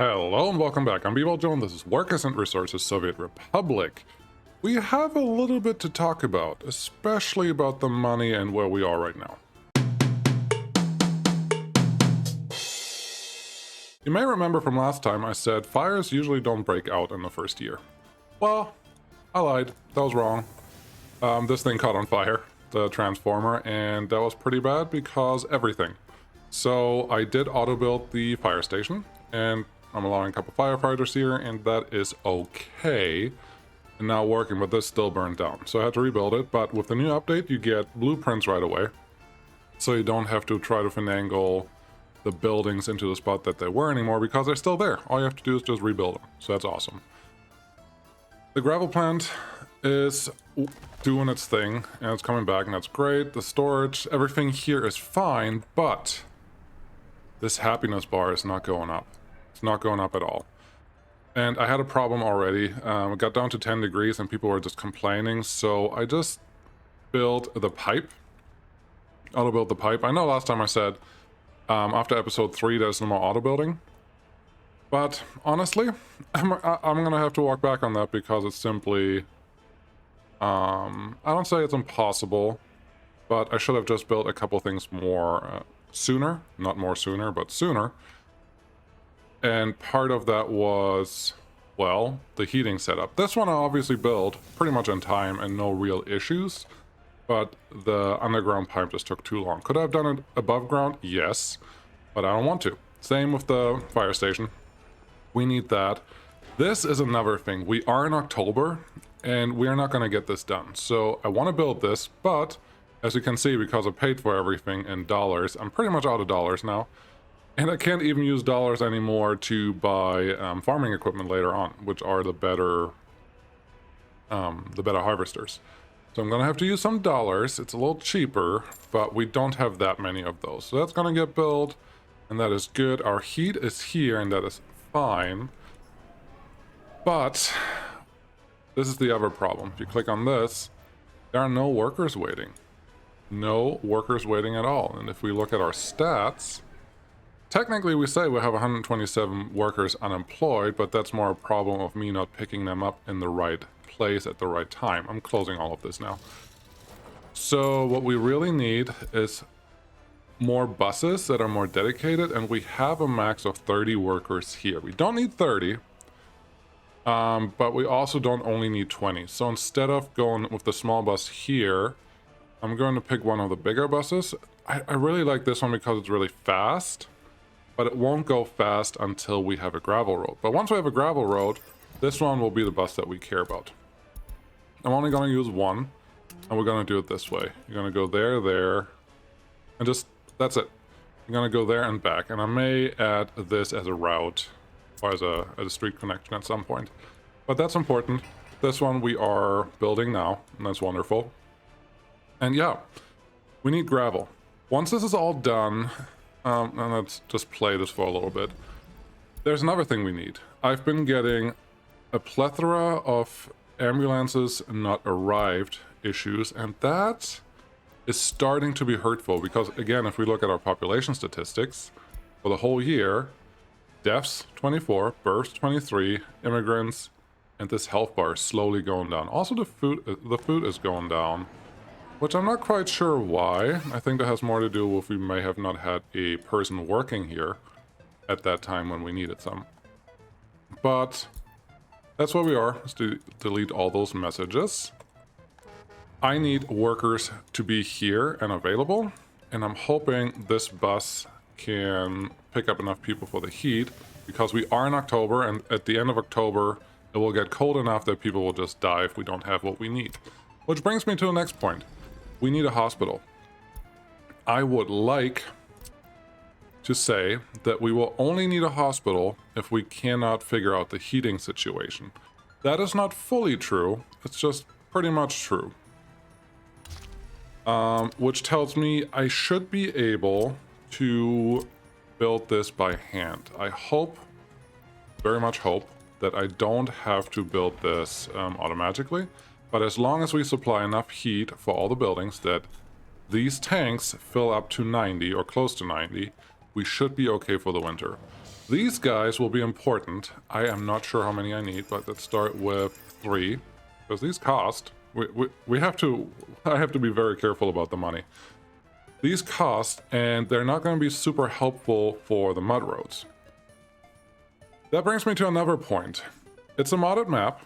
Hello and welcome back. I'm Joe and this is Workers and Resources Soviet Republic. We have a little bit to talk about, especially about the money and where we are right now. You may remember from last time I said fires usually don't break out in the first year. Well, I lied. That was wrong. This thing caught on fire, the transformer, and that was pretty bad because everything. So I did auto-build the fire station, and I'm allowing a couple firefighters here, and that is okay. And now working, but this still burned down. So I had to rebuild it, but with the new update, you get blueprints right away. So you don't have to try to finagle the buildings into the spot that they were anymore because they're still there. All you have to do is just rebuild them. So that's awesome. The gravel plant is doing its thing, and it's coming back, and that's great. The storage, everything here is fine, but this happiness bar is not going up. It's not going up at all. And I had a problem already. It got down to 10 degrees and people were just complaining. So I just built the pipe. Auto build the pipe. I know last time I said after episode 3 there's no more auto building. But honestly, I'm going to have to walk back on that because it's simply... I don't say it's impossible, but I should have just built a couple things more sooner. Not more sooner, but sooner. And part of that was, well, the heating setup. This one I obviously built pretty much in time and no real issues, but the underground pipe just took too long. Could I have done it above ground? Yes, but I don't want to. Same with the fire station. We need that. This is another thing. We are in October and we're not going to get this done. So I want to build this, but as you can see, because I paid for everything in dollars, I'm pretty much out of dollars now. And I can't even use dollars anymore to buy farming equipment later on, which are the better harvesters. So I'm gonna have to use some dollars. It's a little cheaper, but we don't have that many of those. So that's gonna get built, and that is good. Our heat is here, and that is fine. But this is the other problem. If you click on this, there are no workers waiting. No workers waiting at all. And if we look at our stats, technically, we say we have 127 workers unemployed, but that's more a problem of me not picking them up in the right place at the right time. I'm closing all of this now. So what we really need is more buses that are more dedicated, and we have a max of 30 workers here. We don't need 30, but we also don't only need 20. So instead of going with the small bus here, I'm going to pick one of the bigger buses. I really like this one because it's really fast. But it won't go fast until we have a gravel road. But once we have a gravel road, this one will be the bus that we care about. I'm only going to use one, and we're going to do it this way. You're going to go there, and just, that's it. You're going to go there and back. And I may add this as a route, or as a street connection at some point. But that's important. This one we are building now, and that's wonderful. And yeah, we need gravel. Once this is all done... and let's just play this for a little bit. There's another thing we need. I've been getting a plethora of ambulances not arrived issues, and that is starting to be hurtful because, again, if we look at our population statistics for the whole year, deaths 24, births 23, immigrants, and this health bar is slowly going down. Also, the food is going down, which I'm not quite sure why. I think that has more to do with we may have not had a person working here at that time when we needed some. But that's where we are. Let's delete all those messages. I need workers to be here and available, and I'm hoping this bus can pick up enough people for the heat because we are in October, and at the end of October, it will get cold enough that people will just die if we don't have what we need. Which brings me to the next point. We need a hospital. I would like to say that we will only need a hospital if we cannot figure out the heating situation. That is not fully true. It's just pretty much true. Which tells me I should be able to build this by hand. I hope, very much hope, that I don't have to build this automatically. But as long as we supply enough heat for all the buildings that these tanks fill up to 90 or close to 90, we should be okay for the winter. These guys will be important. I am not sure how many I need, but let's start with 3. Because these cost. We have to... I have to be very careful about the money. These cost, and they're not going to be super helpful for the mud roads. That brings me to another point. It's a modded map,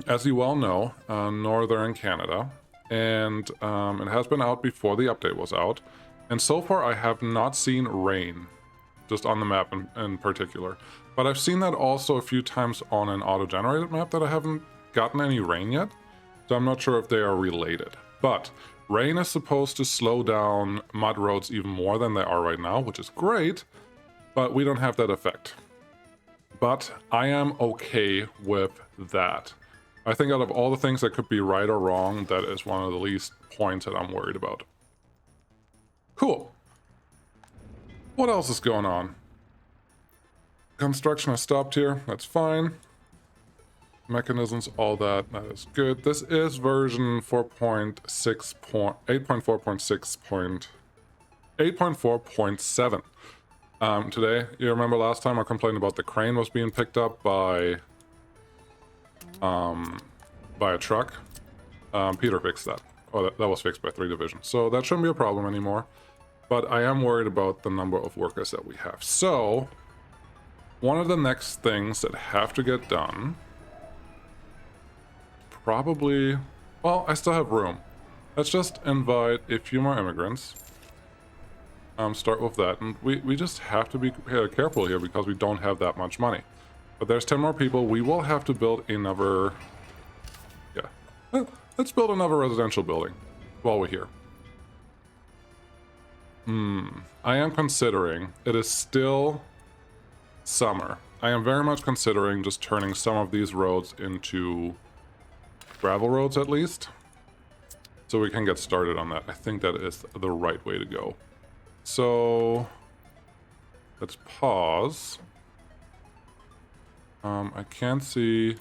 as you well know, northern Canada. And it has been out before the update was out. And so far I have not seen rain. Just on the map in particular. But I've seen that also a few times on an auto-generated map that I haven't gotten any rain yet. So I'm not sure if they are related. But rain is supposed to slow down mud roads even more than they are right now, which is great. But we don't have that effect. But I am okay with that. I think out of all the things that could be right or wrong, that is one of the least points that I'm worried about. Cool. What else is going on? Construction has stopped here. That's fine. Mechanisms, all that. That is good. This is version 8.4.7. Today, you remember last time I complained about the crane was being picked up by a truck. Peter fixed that. Oh, that was fixed by 3 Division. So that shouldn't be a problem anymore. But I am worried about the number of workers that we have. So, one of the next things that have to get done... Probably... Well, I still have room. Let's just invite a few more immigrants. Start with that. And we just have to be careful here because we don't have that much money. But there's 10 more people. We will have to build another... Yeah. Let's build another residential building while we're here. I am considering, it is still summer. I am very much considering just turning some of these roads into gravel roads at least. So we can get started on that. I think that is the right way to go. So let's pause. I can't see.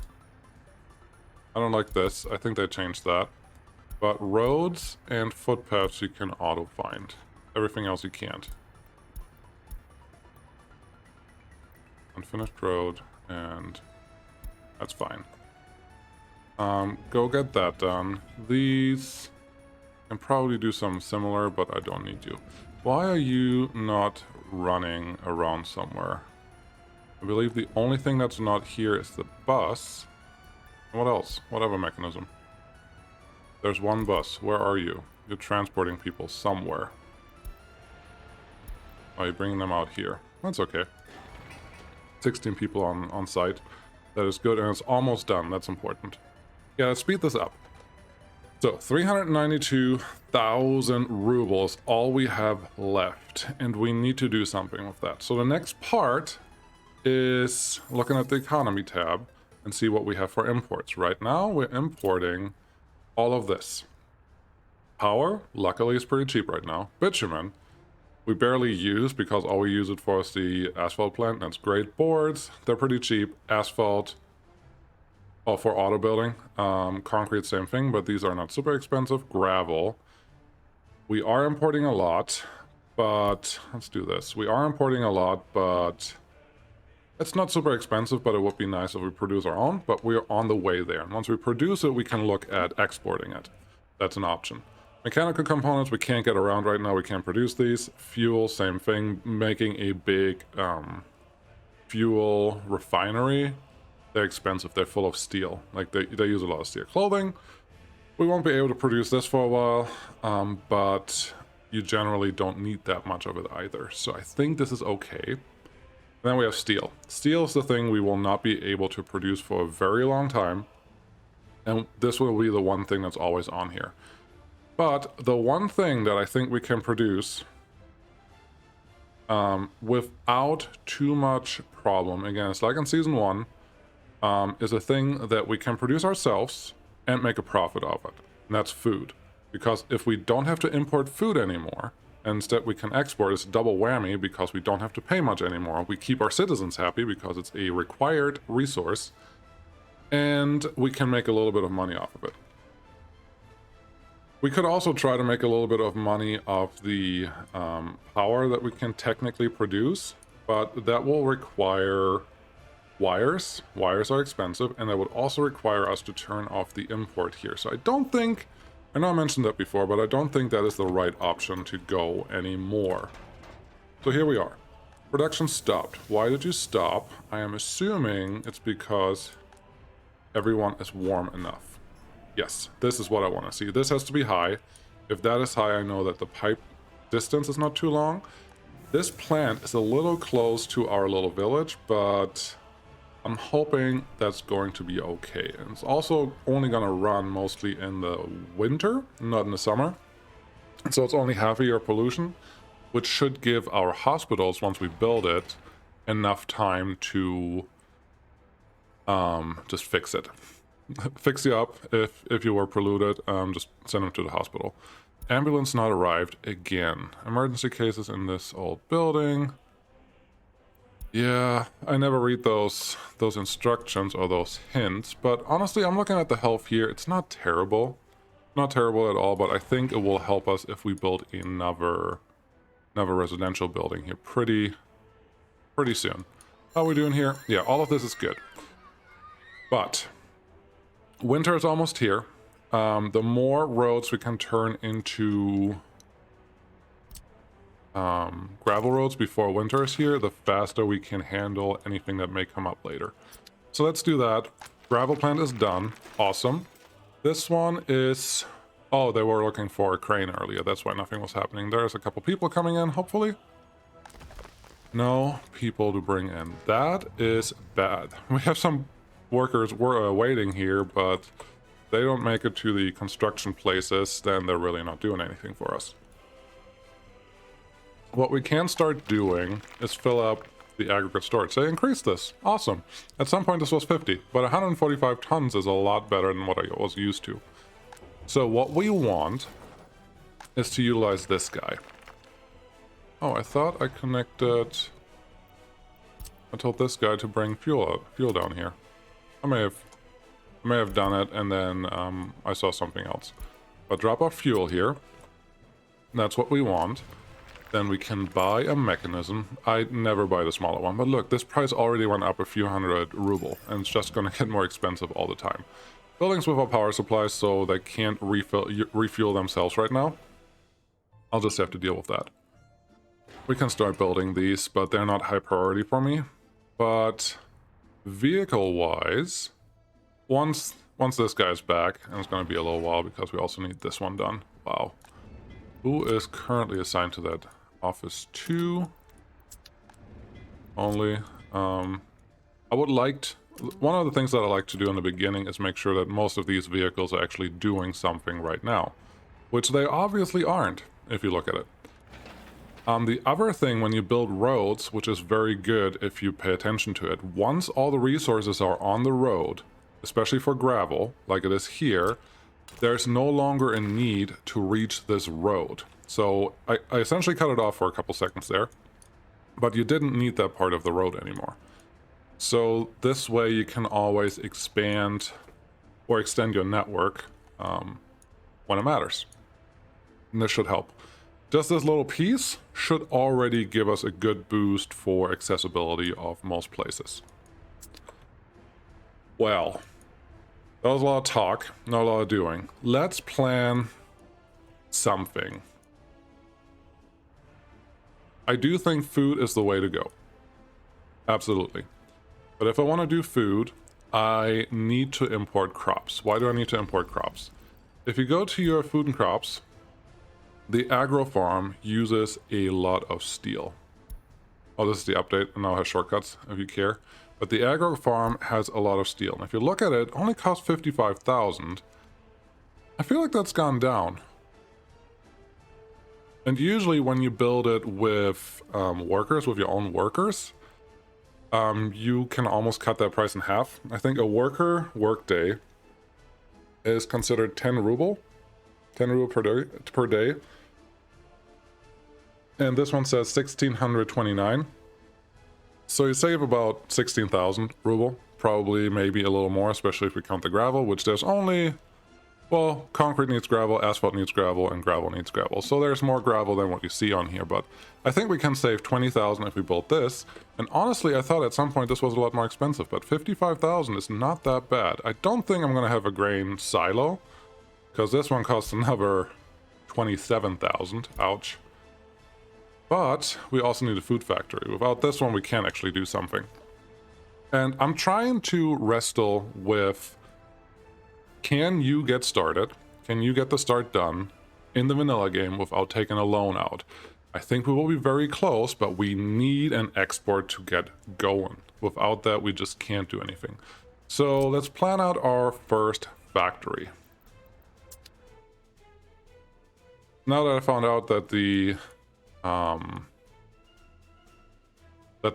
I don't like this. I think they changed that. But roads and footpaths you can auto find. Everything else you can't. Unfinished road, and that's fine. Go get that done. These can probably do something similar, but I don't need you. Why are you not running around somewhere? I believe the only thing that's not here is the bus. What else? Whatever mechanism. There's one bus. Where are you? You're transporting people somewhere. Oh, you're bringing them out here. That's okay. 16 people on site. That is good, and it's almost done. That's important. Yeah, let's speed this up. So, 392,000 rubles, all we have left, and we need to do something with that. So the next part is looking at the economy tab and see what we have for imports. Right now, we're importing all of this. Power, luckily, is pretty cheap right now. Bitumen, we barely use because all we use it for is the asphalt plant. That's great. Boards, they're pretty cheap. Asphalt, oh, for auto building. Concrete, same thing, but these are not super expensive. Gravel, we are importing a lot, but let's do this. We are importing a lot, but it's not super expensive, but it would be nice if we produce our own, but we're on the way there. And once we produce it, we can look at exporting it. That's an option. Mechanical components, we can't get around right now. We can't produce these. Fuel, same thing. Making a big fuel refinery, they're expensive. They're full of steel. Like, they use a lot of steel. Clothing, we won't be able to produce this for a while, but you generally don't need that much of it either. So I think this is okay. And then we have steel. Steel is the thing we will not be able to produce for a very long time. And this will be the one thing that's always on here. But the one thing that I think we can produce without too much problem, again, it's like in Season 1, is a thing that we can produce ourselves and make a profit of it. And that's food. Because if we don't have to import food anymore, and instead we can export, it's a double whammy because we don't have to pay much anymore. We keep our citizens happy because it's a required resource, and we can make a little bit of money off of it. We could also try to make a little bit of money off the power that we can technically produce. but that will require wires. Wires are expensive, and that would also require us to turn off the import here. So I don't think, I know I mentioned that before, but I don't think that is the right option to go anymore. So here we are. Production stopped. Why did you stop? I am assuming it's because everyone is warm enough. Yes, this is what I want to see. This has to be high. If that is high, I know that the pipe distance is not too long. This plant is a little close to our little village, but I'm hoping that's going to be okay. And it's also only going to run mostly in the winter, not in the summer. So it's only half a year pollution, which should give our hospitals, once we build it, enough time to just fix it. Fix you up if you were polluted, just send them to the hospital. Ambulance not arrived again. Emergency cases in this old building. Yeah, I never read those instructions or those hints, but honestly, I'm looking at the health here. It's not terrible. Not terrible at all, but I think it will help us if we build another residential building here pretty soon. How are we doing here? Yeah, all of this is good. But winter is almost here. The more roads we can turn into gravel roads before winter is here, the faster we can handle anything that may come up later. So let's do that. Gravel plant is done. Awesome. This one is... Oh, they were looking for a crane earlier. That's why nothing was happening. There's a couple people coming in, hopefully. No people to bring in. That is bad. We have some workers waiting here, but they don't make it to the construction places, then they're really not doing anything for us. What we can start doing is fill up the aggregate storage. They increased this. Awesome. At some point this was 50, but 145 tons is a lot better than what I was used to. So what we want is to utilize this guy. Oh, I thought I connected... I told this guy to bring fuel down here. I may have done it, and then I saw something else. But drop off fuel here. That's what we want. Then we can buy a mechanism. I never buy the smaller one, but look, this price already went up a few hundred ruble, and it's just going to get more expensive all the time. Buildings without power supplies, so they can't refuel themselves right now. I'll just have to deal with that. We can start building these, but they're not high priority for me. But vehicle-wise, once this guy's back, and it's going to be a little while because we also need this one done. Wow. Who is currently assigned to that? Office 2. Only. I would like... One of the things that I like to do in the beginning is make sure that most of these vehicles are actually doing something right now. Which they obviously aren't, if you look at it. The other thing when you build roads, which is very good if you pay attention to it, once all the resources are on the road, especially for gravel, like it is here, there's no longer a need to reach this road. So I essentially cut it off for a couple seconds there, but you didn't need that part of the road anymore. So this way you can always expand or extend your network when it matters. And this should help. Just this little piece should already give us a good boost for accessibility of most places. Well, that was a lot of talk, not a lot of doing. Let's plan something. I do think food is the way to go. Absolutely. But if I want to do food, I need to import crops. Why do I need to import crops? If you go to your food and crops, the agro farm uses a lot of steel. Oh, this is the update, and now it has shortcuts if you care. But the agro farm has a lot of steel. And if you look at it, it only costs 55,000. I feel like that's gone down. And usually when you build it with workers, with your own workers, you can almost cut that price in half. I think a workday is considered 10 ruble. 10 ruble per day. And this one says 1,629. So you save about 16,000 ruble. Probably maybe a little more, especially if we count the gravel, which there's only Well, concrete needs gravel, asphalt needs gravel, and gravel needs gravel. So there's more gravel than what you see on here, but I think we can save 20,000 if we build this. And honestly, I thought at some point this was a lot more expensive, but 55,000 is not that bad. I don't think I'm going to have a grain silo, because this one costs another 27,000. Ouch. But we also need a food factory. Without this one, we can't actually do something. And I'm trying to wrestle with, can you get started? Can you get the start done in the vanilla game without taking a loan out? I think we will be very close, but we need an export to get going. Without that, we just can't do anything. So let's plan out our first factory. Now that I found out that the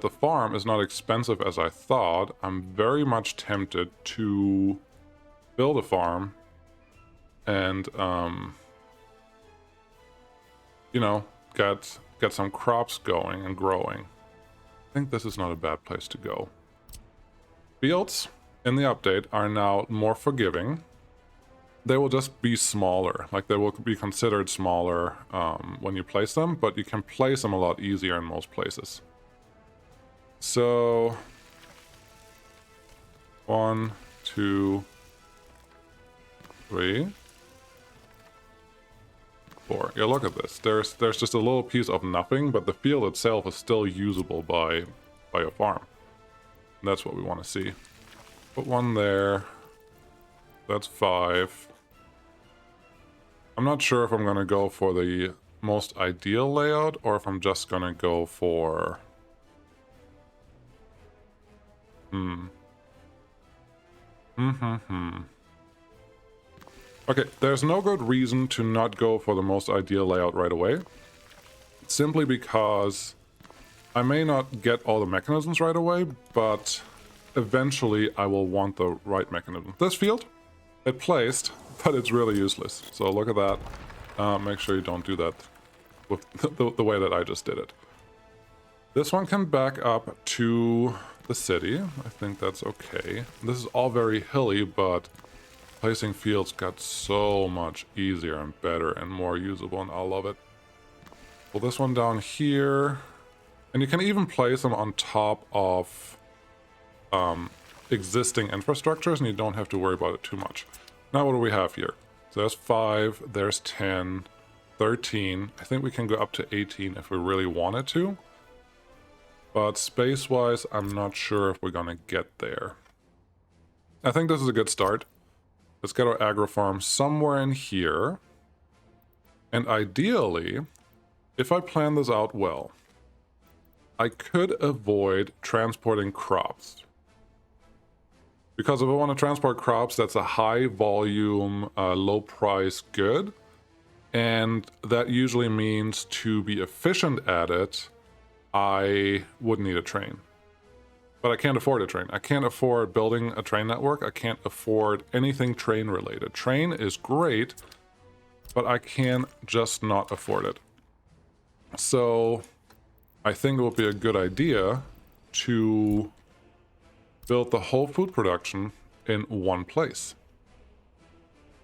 farm is not expensive as I thought, I'm very much tempted to build a farm and you know, get some crops going and growing. I think this is not a bad place to go. Fields in the update are now more forgiving. They will just be smaller, like they will be considered smaller when you place them, but you can place them a lot easier in most places. So 1, 2, 3, 4. Yeah, look at this. There's just a little piece of nothing, but the field itself is still usable by a farm. And that's what we want to see. Put one there. That's 5. I'm not sure if I'm going to go for the most ideal layout or if I'm just going to go for... Okay, there's no good reason to not go for the most ideal layout right away. Simply because I may not get all the mechanisms right away, but eventually I will want the right mechanism. This field, it placed, but it's really useless. So look at that. Make sure you don't do that with the way that I just did it. This one can back up to the city. I think that's okay. This is all very hilly, but placing fields got so much easier and better and more usable, and I love it. Pull this one down here. And you can even place them on top of existing infrastructures, and you don't have to worry about it too much. Now what do we have here? So there's 5, there's 10, 13. I think we can go up to 18 if we really wanted to. But space-wise, I'm not sure if we're gonna get there. I think this is a good start. Let's get our agro farm somewhere in here. And ideally, if I plan this out well, I could avoid transporting crops. Because if I want to transport crops, that's a high volume, low price good. And that usually means to be efficient at it, I would need a train. But I can't afford a train. I can't afford building a train network. I can't afford anything train related. Train is great, but I can just not afford it. So I think it would be a good idea to build the whole food production in one place.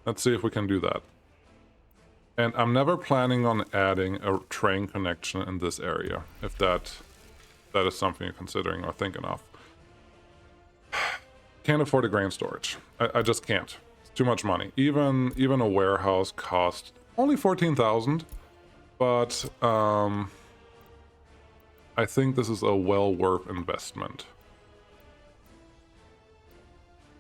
Let's see if we can do that. And I'm never planning on adding a train connection in this area, if that is something you're considering or thinking of. Can't afford a grain storage. I just can't. It's too much money. Even a warehouse costs only 14,000, but I think this is a well worth investment.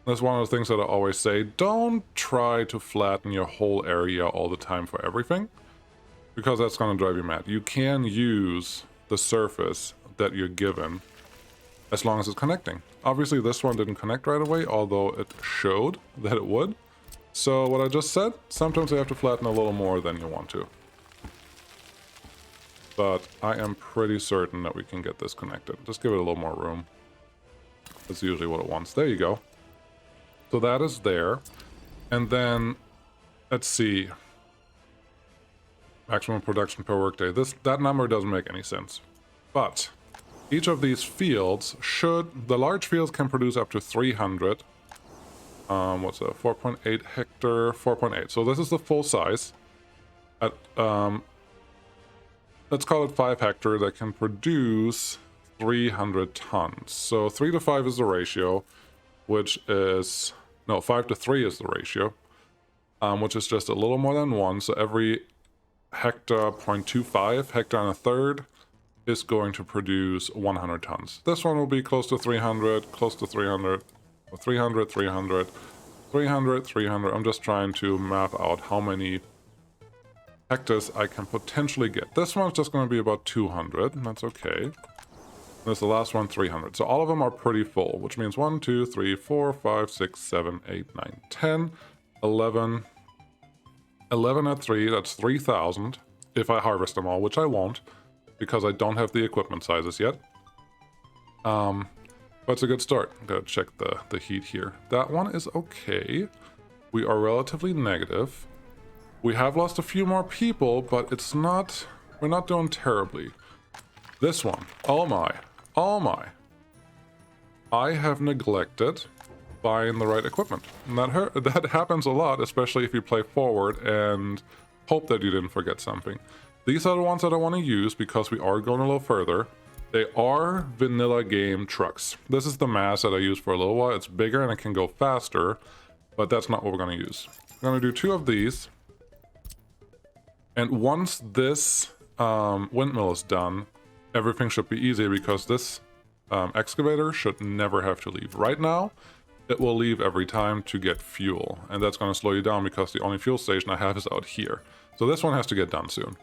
That's one of the things that I always say. Don't try to flatten your whole area all the time for everything, because that's going to drive you mad. You can use the surface that you're given as long as it's connecting. Obviously, this one didn't connect right away, although it showed that it would. So what I just said, sometimes you have to flatten a little more than you want to. But I am pretty certain that we can get this connected. Just give it a little more room. That's usually what it wants. There you go. So that is there. And then, let's see. Maximum production per workday. That number doesn't make any sense. But each of these fields the large fields can produce up to 300. What's that? 4.8 hectare, 4.8. So this is the full size. At let's call it 5 hectare that can produce 300 tons. So 3 to 5 is the ratio, which is no 5 to 3 is the ratio, which is just a little more than 1. So every hectare 0.25, hectare and a third, is going to produce 100 tons. This one will be close to 300, close to 300, or 300, 300, 300, 300. I'm just trying to map out how many hectares I can potentially get. This one's just going to be about 200, and that's okay. This is the last one, 300. So all of them are pretty full, which means 1, 2, 3, 4, 5, 6, 7, 8, 9, 10, 11. 11 at 3, that's 3,000 if I harvest them all, which I won't because I don't have the equipment sizes yet. But it's a good start. I'm gonna check the heat here. That one is okay. We are relatively negative. We have lost a few more people, but it's not, we're not doing terribly. This one, oh my, oh my. I have neglected buying the right equipment. And that happens a lot, especially if you play forward and hope that you didn't forget something. These are the ones that I want to use because we are going a little further. They are vanilla game trucks. This is the mass that I used for a little while. It's bigger and it can go faster, but that's not what we're going to use. We're going to do 2 of these. And once this windmill is done, everything should be easy because this excavator should never have to leave. Right now, it will leave every time to get fuel, and that's going to slow you down because the only fuel station I have is out here. So this one has to get done soon.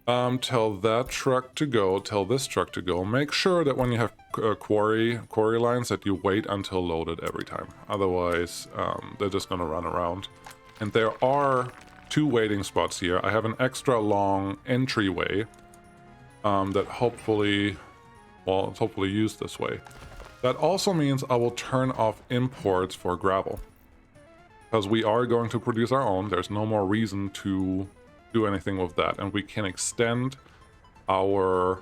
Tell that truck to go, tell this truck to go. Make sure that when you have quarry lines that you wait until loaded every time. Otherwise, they're just going to run around. And there are 2 waiting spots here. I have an extra long entryway that hopefully, well, it's hopefully used this way. That also means I will turn off imports for gravel. Because we are going to produce our own, there's no more reason to do anything with that. And we can extend our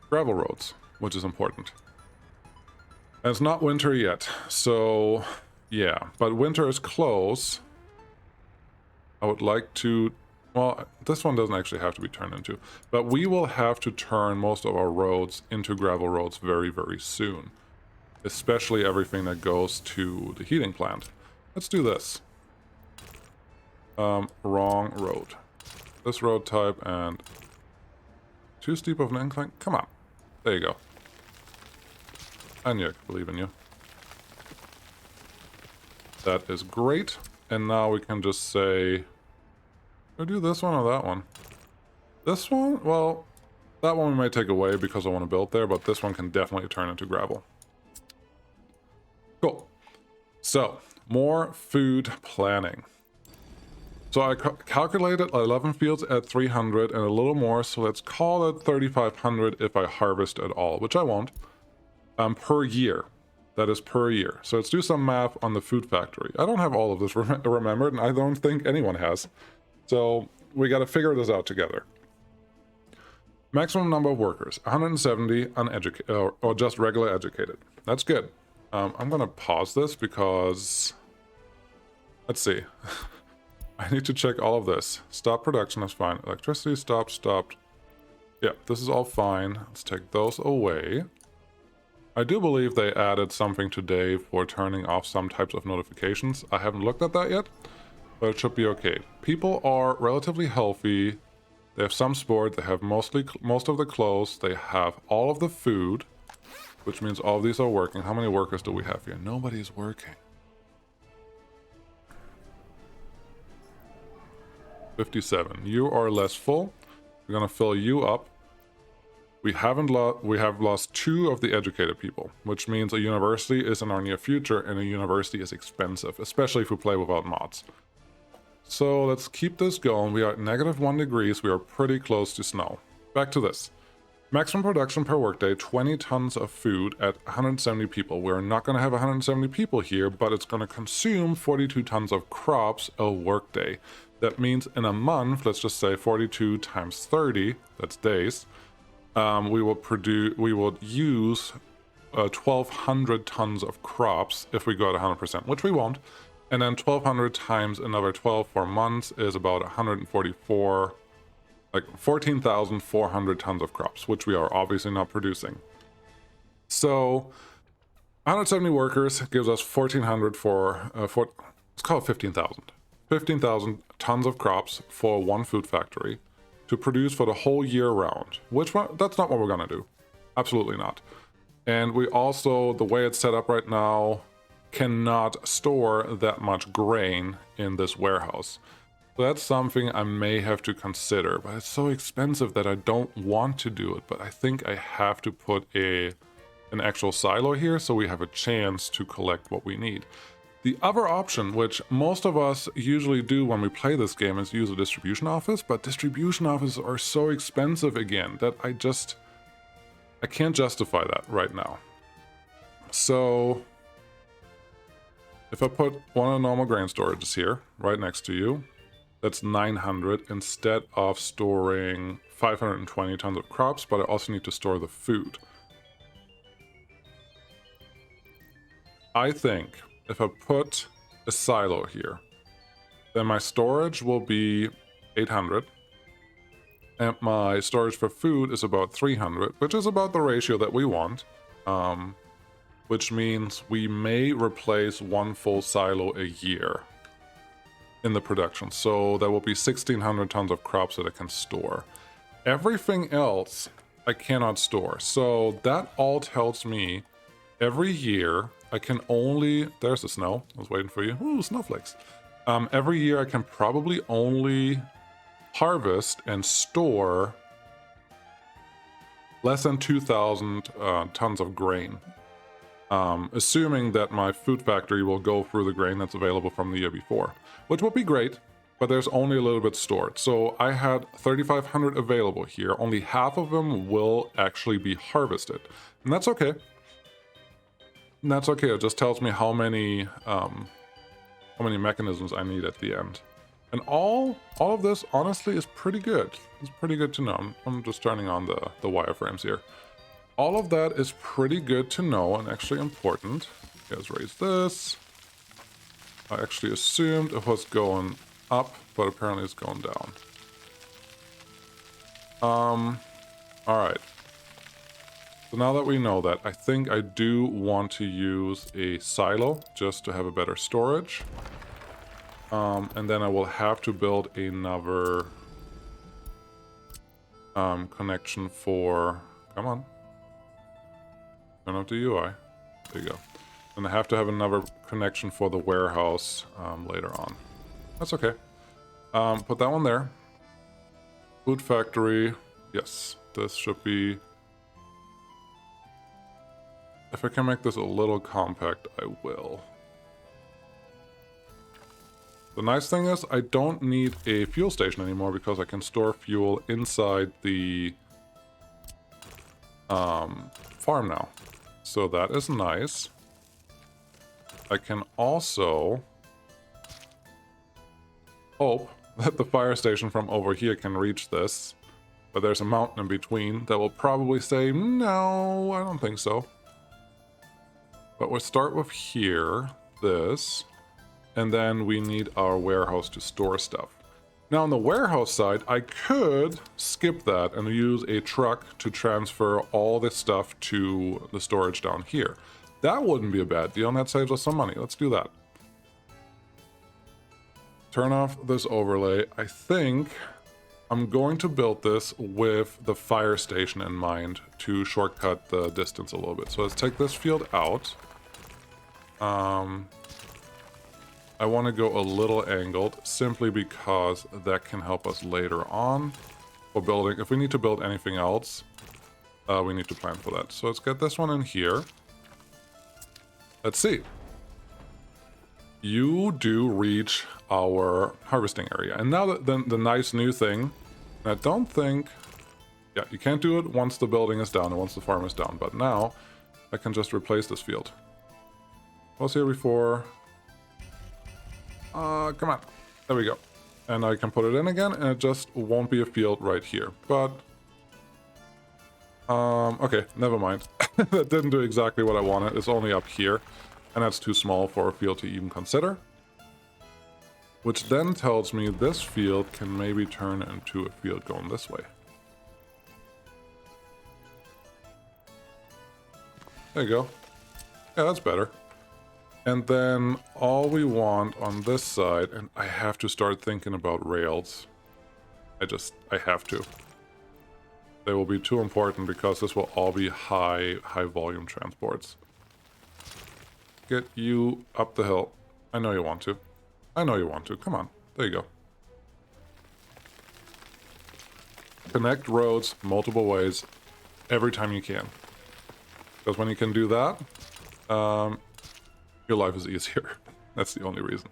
gravel roads, which is important. And it's not winter yet, so yeah. But winter is close. I would like to, well, this one doesn't actually have to be turned into, but we will have to turn most of our roads into gravel roads very, very soon. Especially everything that goes to the heating plant. Let's do this. Wrong road. This road type and too steep of an incline. Come on. There you go. I knew I could believe in you. That is great. And now we can just say, do I do this one or that one? This one? Well, that one we might take away because I want to build there, but this one can definitely turn into gravel. Cool. So, more food planning. So I calculated 11 fields at 300 and a little more, so let's call it 3,500 if I harvest at all, which I won't, per year. That is per year. So let's do some math on the food factory. I don't have all of this remembered, and I don't think anyone has. So we got to figure this out together. Maximum number of workers, 170 uneducated, or just regular educated. That's good. I'm going to pause this because, let's see. I need to check all of this. Stop production, that's fine. Electricity, stopped. Yeah, this is all fine. Let's take those away. I do believe they added something today for turning off some types of notifications. I haven't looked at that yet, but it should be okay. People are relatively healthy. They have some sport. They have most of the clothes. They have all of the food, which means all of these are working. How many workers do we have here? Nobody's working. 57. You are less full. We're gonna fill you up. We have lost 2 of the educated people, which means a university is in our near future, and a university is expensive, especially if we play without mods. So let's keep this going. We are at -1 degrees. We are pretty close to snow. Back to this. Maximum production per workday, 20 tons of food at 170 people. We're not going to have 170 people here, but it's going to consume 42 tons of crops a workday. That means in a month, let's just say 42 times 30, that's days, we will use 1,200 tons of crops if we go at 100%, which we won't. And then 1,200 times another 12 for months is about 144, like 14,400 tons of crops, which we are obviously not producing. So 170 workers gives us 1,400 let's call it 15,000. 15,000 tons of crops for one food factory to produce for the whole year round, that's not what we're gonna do. Absolutely not. And we also, the way it's set up right now, cannot store that much grain in this warehouse. So that's something I may have to consider, but it's so expensive that I don't want to do it. But I think I have to put an actual silo here so we have a chance to collect what we need. The other option, which most of us usually do when we play this game, is use a distribution office, but distribution offices are so expensive again that I can't justify that right now. So if I put one of the normal grain storages here, right next to you, that's 900 instead of storing 520 tons of crops, but I also need to store the food. I think if I put a silo here, then my storage will be 800. And my storage for food is about 300, which is about the ratio that we want. Which means we may replace one full silo a year in the production. So there will be 1,600 tons of crops that I can store. Everything else I cannot store. So that all tells me every year I can only, there's the snow, I was waiting for you. Ooh, snowflakes. Every year I can probably only harvest and store less than 2,000 tons of grain. Assuming that my food factory will go through the grain that's available from the year before, which would be great, but there's only a little bit stored. So I had 3,500 available here. Only half of them will actually be harvested, and that's okay. And that's okay. It just tells me how many mechanisms I need at the end. And all of this, honestly, is pretty good. It's pretty good to know. I'm just turning on the wireframes here. All of that is pretty good to know and actually important. Let's raise this. I actually assumed it was going up, but apparently it's going down. All right. So now that we know that, I think I do want to use a silo just to have a better storage. And then I will have to build another connection for, come on. Turn off the UI. There you go. And I have to have another connection for the warehouse later on. That's okay. Put that one there. Food factory. Yes, this should be... If I can make this a little compact, I will. The nice thing is I don't need a fuel station anymore because I can store fuel inside the farm now. So that is nice. I can also hope that the fire station from over here can reach this. But there's a mountain in between that will probably say, no, I don't think so. But we'll start with here, this, and then we need our warehouse to store stuff. Now on the warehouse side, I could skip that and use a truck to transfer all this stuff to the storage down here. That wouldn't be a bad deal, and that saves us some money. Let's do that. Turn off this overlay. I think I'm going to build this with the fire station in mind to shortcut the distance a little bit. So let's take this field out. I want to go a little angled simply because that can help us later on for building. If we need to build anything else, we need to plan for that. So let's get this one in here. Let's see. You do reach our harvesting area. And now the nice new thing, I don't think... Yeah, you can't do it once the building is down and once the farm is down. But now I can just replace this field. I was here before. Come on. There we go. And I can put it in again, and it just won't be a field right here. But Okay, never mind. That didn't do exactly what I wanted. It's only up here, and that's too small for a field to even consider. Which then tells me this field can maybe turn into a field going this way. There you go. Yeah, that's better. And then all we want on this side, and I have to start thinking about rails. I have to. They will be too important because this will all be high volume transports. Get you up the hill. I know you want to. I know you want to. Come on. There you go. Connect roads multiple ways every time you can. Because when you can do that, your life is easier. That's the only reason.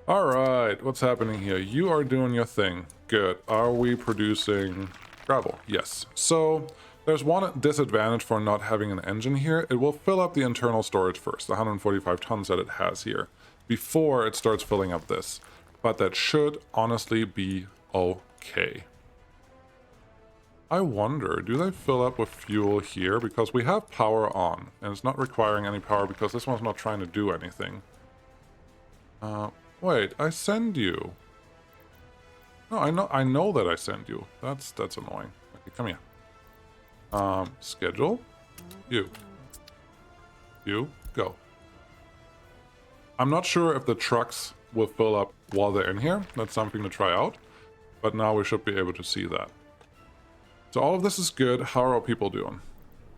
Alright, what's happening here? You are doing your thing. Good. Are we producing gravel? Yes. So, there's one disadvantage for not having an engine here. It will fill up the internal storage first, the 145 tons that it has here, before it starts filling up this. But that should honestly be okay. I wonder, do they fill up with fuel here? Because we have power on, and it's not requiring any power because this one's not trying to do anything. Wait, I send you. No, I know that I send you. That's annoying. Okay, come here. Schedule. You, go. I'm not sure if the trucks will fill up while they're in here. That's something to try out. But now we should be able to see that. So all of this is good. How are people doing?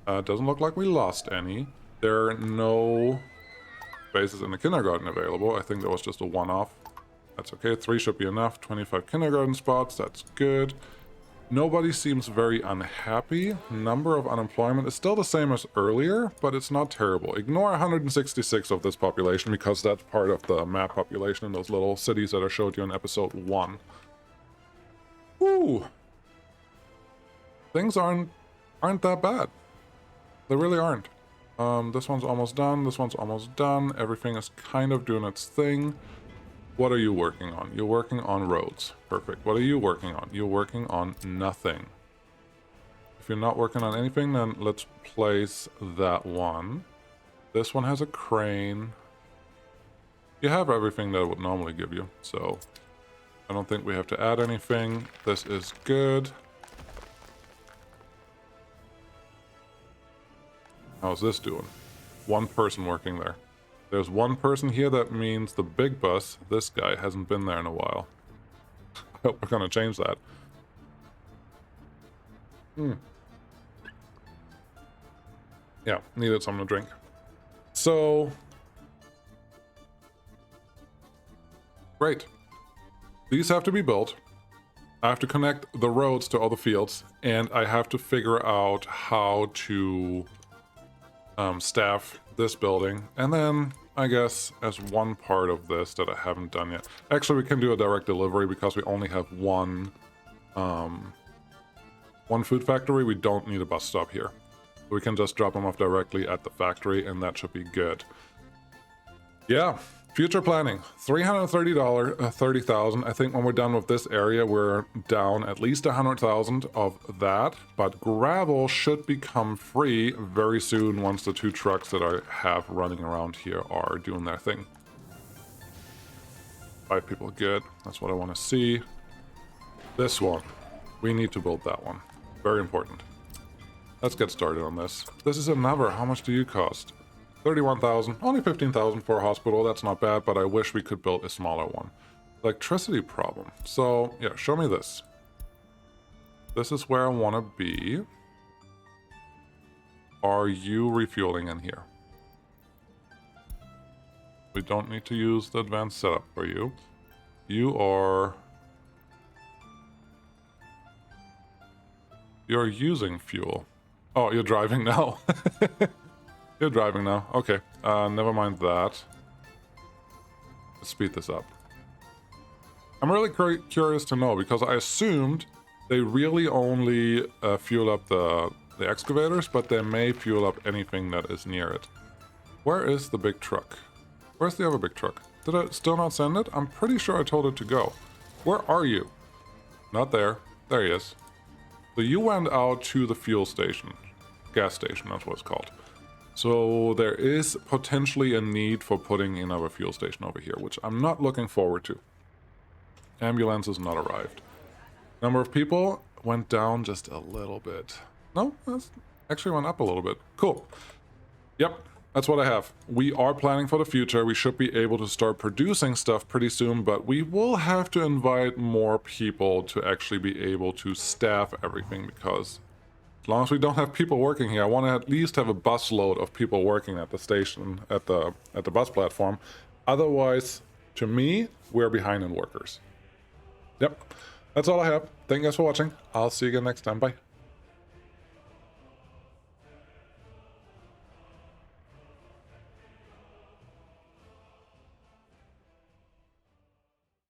It doesn't look like we lost any. There are no spaces in the kindergarten available. I think that was just a one-off. That's okay. 3 should be enough. 25 kindergarten spots. That's good. Nobody seems very unhappy. Number of unemployment is still the same as earlier, but it's not terrible. Ignore 166 of this population because that's part of the map population in those little cities that I showed you in episode 1. Woo! Things aren't that bad. They really aren't. This one's almost done. This one's almost done. Everything is kind of doing its thing. What are you working on? You're working on roads. Perfect. What are you working on? You're working on nothing. If you're not working on anything, then let's place that one. This one has a crane. You have everything that it would normally give you, so I don't think we have to add anything. This is good. How's this doing? One person working there. There's one person here. That means the big bus, this guy, hasn't been there in a while. I hope we're gonna change that. Yeah, needed something to drink. So, great. These have to be built. I have to connect the roads to all the fields, and I have to figure out how to staff this building. And then, I guess, as one part of this that I haven't done yet. Actually, we can do a direct delivery because we only have one food factory. We don't need a bus stop here. We can just drop them off directly at the factory, and that should be good. Yeah. Future planning, $330,000. I think when we're done with this area, we're down at least 100,000 of that. But gravel should become free very soon once the 2 trucks that I have running around here are doing their thing. 5 people, good. That's what I want to see. This one, we need to build that one. Very important. Let's get started on this. This is another. How much do you cost? 31,000, only 15,000 for a hospital. That's not bad, but I wish we could build a smaller one. Electricity problem. So, yeah, show me this. This is where I want to be. Are you refueling in here? We don't need to use the advanced setup for you. You're using fuel. Oh, you're driving now. You're driving now. Okay. Never mind that. Let's speed this up. I'm really curious to know because I assumed they really only fuel up the excavators, but they may fuel up anything that is near it. Where is the big truck? Where's the other big truck? Did I still not send it? I'm pretty sure I told it to go. Where are you? Not there. There he is. So you went out to the fuel station, gas station, that's what it's called. So there is potentially a need for putting another fuel station over here, which I'm not looking forward to. Ambulance has not arrived. Number of people went down just a little bit. No, that's actually went up a little bit. Cool. Yep, that's what I have. We are planning for the future. We should be able to start producing stuff pretty soon, but we will have to invite more people to actually be able to staff everything, because as long as we don't have people working here, I want to at least have a bus load of people working at the station, at the bus platform. Otherwise, to me, we're behind in workers. Yep, that's all I have. Thank you guys for watching. I'll see you again next time. Bye.